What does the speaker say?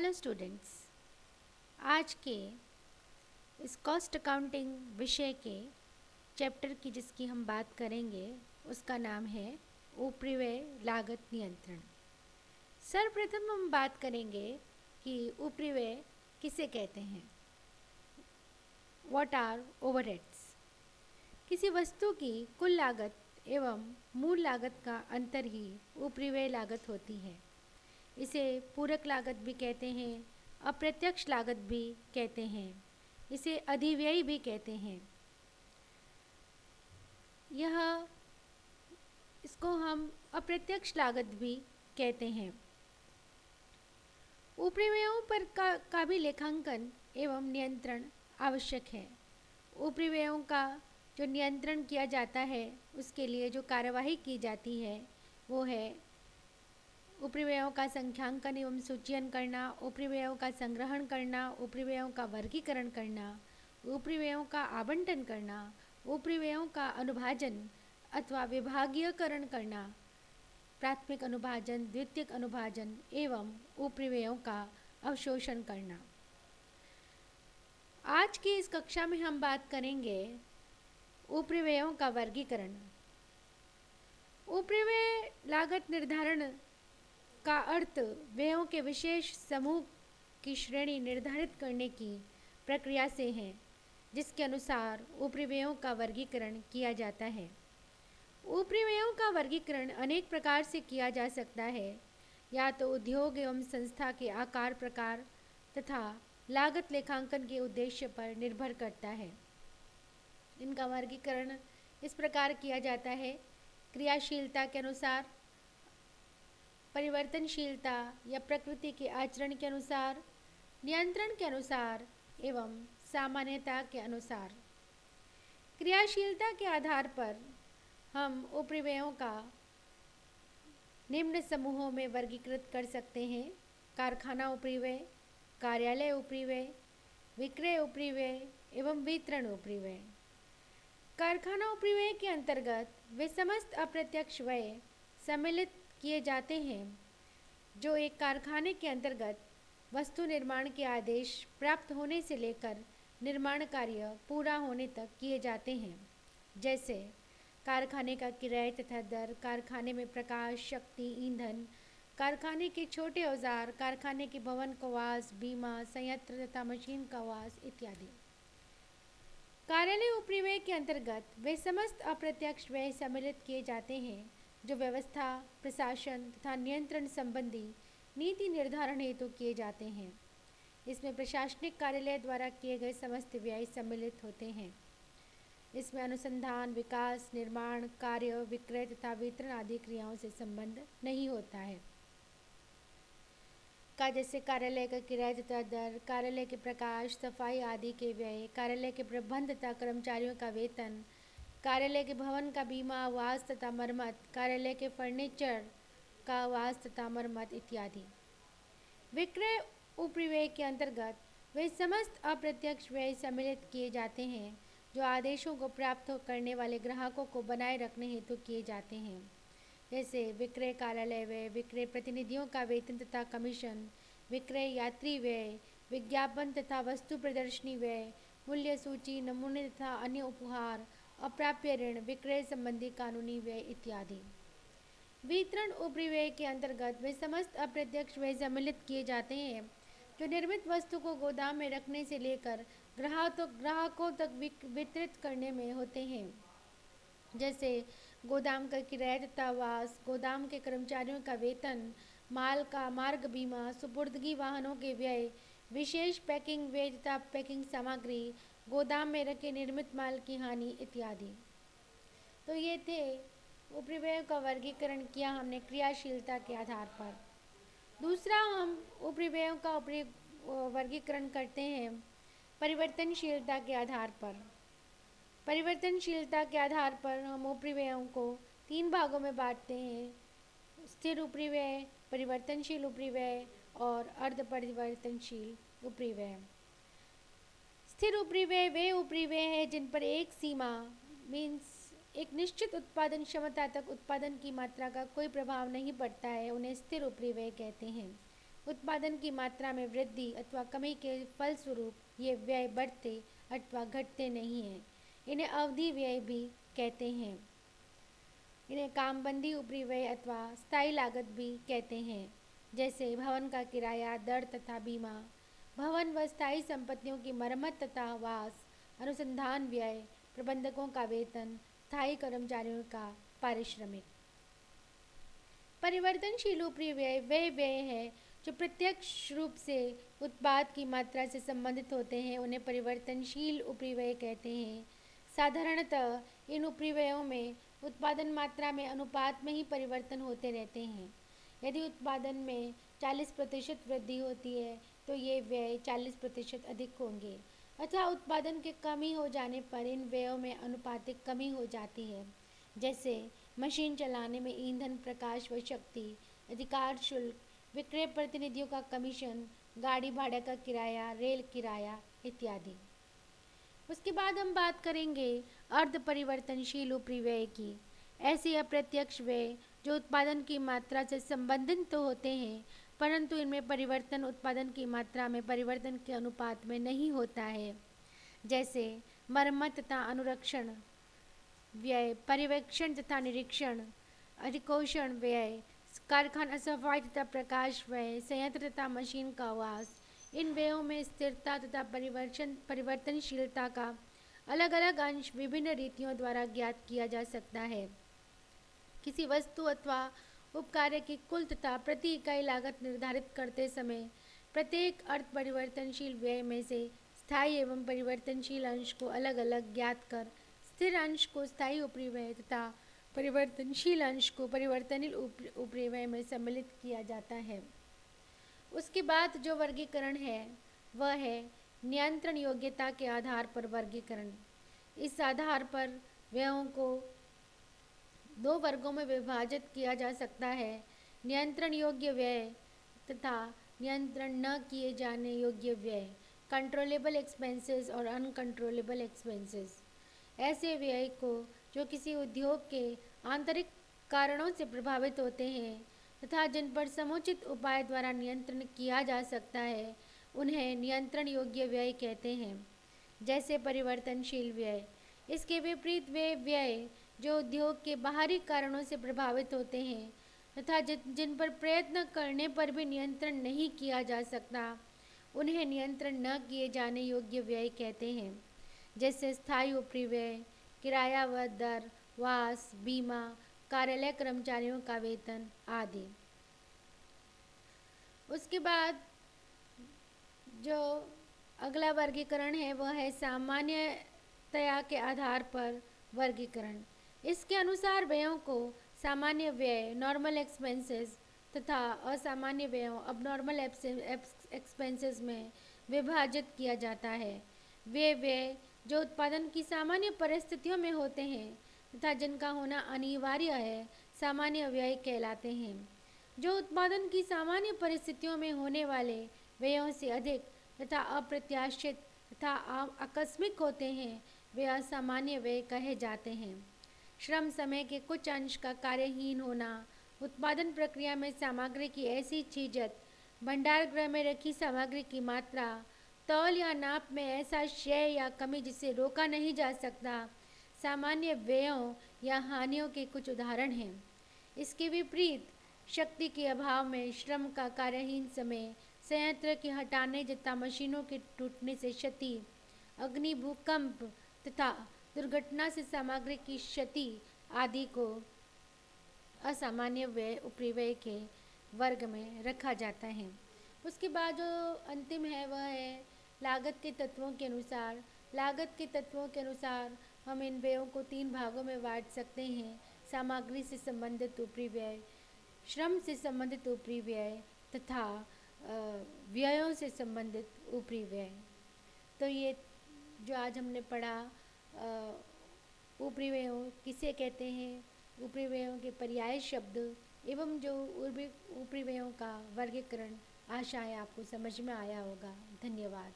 Hello students, आज के इस कॉस्ट अकाउंटिंग विषय के चैप्टर की जिसकी हम बात करेंगे उसका नाम है उपरिव्यय लागत नियंत्रण। सर्वप्रथम हम बात करेंगे कि उपरिव्यय किसे कहते हैं। What are overheads? किसी वस्तु की कुल लागत एवं मूल लागत का अंतर ही उपरिव्यय लागत होती है। इसे पूरक लागत भी कहते हैं, अप्रत्यक्ष लागत भी कहते हैं, इसे अधिव्यय भी कहते हैं। इसको हम अप्रत्यक्ष लागत भी कहते हैं। उपरिव्ययों पर का भी लेखांकन एवं नियंत्रण आवश्यक है। उपरिव्ययों का जो नियंत्रण किया जाता है उसके लिए जो कार्यवाही की जाती है वो है उपरिव्ययों का संख्यांकन एवं सूचीयन करना, उपरिव्ययों का संग्रहण करना, उपरिव्ययों का वर्गीकरण करना, उपरिव्ययों का आवंटन करना, उपरिव्ययों का अनुभाजन अथवा विभागीयकरण करना, प्राथमिक अनुभाजन, द्वितीयक अनुभाजन एवं उपरिव्ययों का अवशोषण करना। आज की इस कक्षा में हम बात करेंगे उपरिव्ययों का वर्गीकरण। उपरिव्यय लागत निर्धारण का अर्थ व्ययों के विशेष समूह की श्रेणी निर्धारित करने की प्रक्रिया से है, जिसके अनुसार उपरिव्ययों का वर्गीकरण किया जाता है। उपरिव्ययों का वर्गीकरण अनेक प्रकार से किया जा सकता है, या तो उद्योग एवं संस्था के आकार प्रकार तथा लागत लेखांकन के उद्देश्य पर निर्भर करता है। इनका वर्गीकरण इस प्रकार किया जाता है: क्रियाशीलता के अनुसार, परिवर्तनशीलता या प्रकृति के आचरण के अनुसार, नियंत्रण के अनुसार एवं सामान्यता के अनुसार। क्रियाशीलता के आधार पर हम उपरिव्ययों का निम्न समूहों में वर्गीकृत कर सकते हैं: कारखाना उपरिव्यय, कार्यालय उपरिव्यय, विक्रय उपरिव्यय एवं वितरण उपरिव्यय। कारखाना उपरिव्यय के अंतर्गत वे समस्त अप्रत्यक्ष व्यय सम्मिलित किए जाते हैं जो एक कारखाने के अंतर्गत वस्तु निर्माण के आदेश प्राप्त होने से लेकर निर्माण कार्य पूरा होने तक किए जाते हैं, जैसे कारखाने का किराया तथा दर, कारखाने में प्रकाश, शक्ति, ईंधन, कारखाने के छोटे औजार, कारखाने के भवन का वास, बीमा, संयंत्र तथा मशीन का वास इत्यादि। कार्यालय उपरिव्यय के अंतर्गत वे समस्त अप्रत्यक्ष व्यय सम्मिलित किए जाते हैं जो व्यवस्था, प्रशासन तथा नियंत्रण संबंधी नीति निर्धारण हेतु किए जाते हैं। इसमें प्रशासनिक कार्यालय द्वारा किए गए समस्त व्यय सम्मिलित होते हैं। इसमें अनुसंधान, विकास, निर्माण, कार्य, विक्रय तथा वितरण आदि क्रियाओं से संबंध नहीं होता है। जैसे कार्यालय का किराया तथा दर, कार्यालय के प्रकाश, सफाई आदि के व्यय, कार्यालय के प्रबंध तथा कर्मचारियों का वेतन, कार्यालय के भवन का बीमा, वास तथा मरम्मत, कार्यालय के फर्नीचर का वास तथा मरम्मत इत्यादि। विक्रय उपरिव्यय के अंतर्गत वे समस्त अप्रत्यक्ष व्यय सम्मिलित किए जाते हैं जो आदेशों को प्राप्त करने वाले ग्राहकों को बनाए रखने हेतु किए जाते हैं, जैसे विक्रय कार्यालय व्यय, विक्रय प्रतिनिधियों का वेतन तथा कमीशन, विक्रय यात्री व्यय, विज्ञापन तथा वस्तु प्रदर्शनी व्यय, मूल्य सूची, नमूने तथा अन्य उपहार, अप्राप्य ऋण, विक्रय संबंधी कानूनी व्यय इत्यादि। वितरण उपरिव्यय के अंतर्गत वे समस्त अप्रत्यक्ष व्यय सम्मिलित किए जाते हैं जो निर्मित वस्तु को गोदाम में रखने से लेकर ग्राहकों तक वितरित करने में होते हैं, जैसे गोदाम का किराया तथा वास, गोदाम के कर्मचारियों का वेतन, माल का मार्ग बीमा, सुपुर्दगी वाहनों के व्यय, विशेष पैकिंग व्यय तथा पैकिंग सामग्री, गोदाम में रखे निर्मित माल की हानि इत्यादि। तो ये थे उपरिव्ययों का वर्गीकरण किया हमने क्रियाशीलता के आधार पर। दूसरा हम उपरिव्ययों का वर्गीकरण करते हैं परिवर्तनशीलता के आधार पर। परिवर्तनशीलता के आधार पर हम उपरिव्ययों को 3 भागों में बांटते हैं: स्थिर उपरिव्यय, परिवर्तनशील उपरिव्यय और अर्ध परिवर्तनशील उपरिव्यय। स्थिर उपरिव्यय वे उपरिव्यय है जिन पर एक सीमा मीन्स एक निश्चित उत्पादन क्षमता तक उत्पादन की मात्रा का कोई प्रभाव नहीं पड़ता है, उन्हें स्थिर उपरिव्यय कहते हैं। उत्पादन की मात्रा में वृद्धि अथवा कमी के फलस्वरूप ये व्यय बढ़ते अथवा घटते नहीं हैं। इन्हें अवधि व्यय भी कहते हैं। इन्हें कामबंदी ऊपरी व्यय अथवा स्थायी लागत भी कहते हैं, जैसे भवन का किराया, दर तथा बीमा, भवन व स्थायी संपत्तियों की मरम्मत तथा वास, अनुसंधान व्यय, प्रबंधकों का वेतन, स्थायी कर्मचारियों का पारिश्रमिक। परिवर्तनशील ऊपरी व्यय वे व्यय है जो प्रत्यक्ष रूप से उत्पाद की मात्रा से संबंधित होते हैं, उन्हें परिवर्तनशील ऊपरी व्यय कहते हैं। साधारणतः इन ऊपरी व्ययों में उत्पादन मात्रा में अनुपात में ही परिवर्तन होते रहते हैं। यदि उत्पादन में 40% वृद्धि होती है तो ये व्यय 40% अधिक होंगे, अथवा उत्पादन के कमी हो जाने पर इन व्ययों में अनुपातिक कमी हो जाती है, जैसे मशीन चलाने में ईंधन, प्रकाश व शक्ति, अधिकार शुल्क, विक्रय प्रतिनिधियों का कमीशन, गाड़ी भाड़े का किराया, रेल किराया इत्यादि। उसके बाद हम बात करेंगे अर्ध परिवर्तनशील ऊपरी व्यय की। ऐसे अप्रत्यक्ष व्यय जो उत्पादन की मात्रा से संबंधित तो होते हैं, परंतु इनमें परिवर्तन उत्पादन की मात्रा में परिवर्तन के अनुपात में नहीं होता है, जैसे मरम्मत तथा अनुरक्षण व्यय, पर्यवेक्षण तथा निरीक्षण, अधिकोषण व्यय, कारखाना सफाई तथा प्रकाश व्यय, संयंत्र तथा मशीन का वास। इन व्ययों में स्थिरता तथा परिवर्तनशीलता का अलग अलग अंश विभिन्न रीतियों द्वारा ज्ञात किया जा सकता है। किसी वस्तु अथवा उपकार्य की कुल तथा प्रति इकाई लागत निर्धारित करते समय प्रत्येक अर्थ परिवर्तनशील व्यय में से स्थायी एवं परिवर्तनशील अंश को अलग अलग ज्ञात कर स्थिर अंश को स्थायी ऊपरी व्यय तथा परिवर्तनशील अंश को परिवर्तनशील ऊपरी व्यय में सम्मिलित किया जाता है। उसके बाद जो वर्गीकरण है वह है नियंत्रण योग्यता के आधार पर वर्गीकरण। इस आधार पर व्ययों को दो वर्गों में विभाजित किया जा सकता है, नियंत्रण योग्य व्यय तथा नियंत्रण न किए जाने योग्य व्यय, कंट्रोलेबल एक्सपेंसेस और अनकंट्रोलेबल एक्सपेंसेस। ऐसे व्यय को जो किसी उद्योग के आंतरिक कारणों से प्रभावित होते हैं तथा जिन पर समुचित उपाय द्वारा नियंत्रण किया जा सकता है, उन्हें नियंत्रण योग्य व्यय कहते हैं, जैसे परिवर्तनशील व्यय। इसके विपरीत वे व्यय जो उद्योग के बाहरी कारणों से प्रभावित होते हैं तथा जिन पर प्रयत्न करने पर भी नियंत्रण नहीं किया जा सकता, उन्हें नियंत्रण न किए जाने योग्य व्यय कहते हैं, जैसे स्थायी ऊपरी व्यय, किराया व दर, वास, बीमा, कार्यालय कर्मचारियों का वेतन आदि। उसके बाद जो अगला वर्गीकरण है वह है सामान्यतया के आधार पर वर्गीकरण। इसके अनुसार व्ययों को सामान्य व्यय नॉर्मल एक्सपेंसेस तथा असामान्य व्ययों अबनॉर्मल एक्सपेंसेस में विभाजित किया जाता है। वे व्यय जो उत्पादन की सामान्य परिस्थितियों में होते हैं तथा जिनका होना अनिवार्य है, सामान्य व्यय कहलाते हैं। जो उत्पादन की सामान्य परिस्थितियों में होने वाले व्ययों से अधिक तथा अप्रत्याशित तथा आकस्मिक होते हैं, वे असामान्य व्यय कहे जाते हैं। श्रम समय के कुछ अंश का कार्यहीन होना, उत्पादन प्रक्रिया में सामग्री की ऐसी चीजत, भंडार गृह में रखी सामग्री की मात्रा, तौल या नाप में ऐसा क्षय या कमी जिसे रोका नहीं जा सकता, सामान्य व्ययों या हानियों के कुछ उदाहरण हैं। इसके विपरीत शक्ति के अभाव में श्रम का कार्यहीन समय, संयंत्र के हटाने तथा मशीनों के टूटने से क्षति, अग्नि, भूकंप तथा दुर्घटना से सामग्री की क्षति आदि को असामान्य व्यय ऊपरी व्यय के वर्ग में रखा जाता है। उसके बाद जो अंतिम है वह है लागत के तत्वों के अनुसार। लागत के तत्वों के अनुसार हम इन व्ययों को 3 भागों में बांट सकते हैं: सामग्री से संबंधित ऊपरी व्यय, श्रम से संबंधित ऊपरी व्यय तथा व्ययों से संबंधित ऊपरी व्यय। तो ये जो आज हमने पढ़ा ऊपरी व्ययों किसे कहते हैं, ऊपरी व्ययों के पर्याय शब्द एवं जो ऊपरी व्ययों का वर्गीकरण, आशा है आपको समझ में आया होगा। धन्यवाद।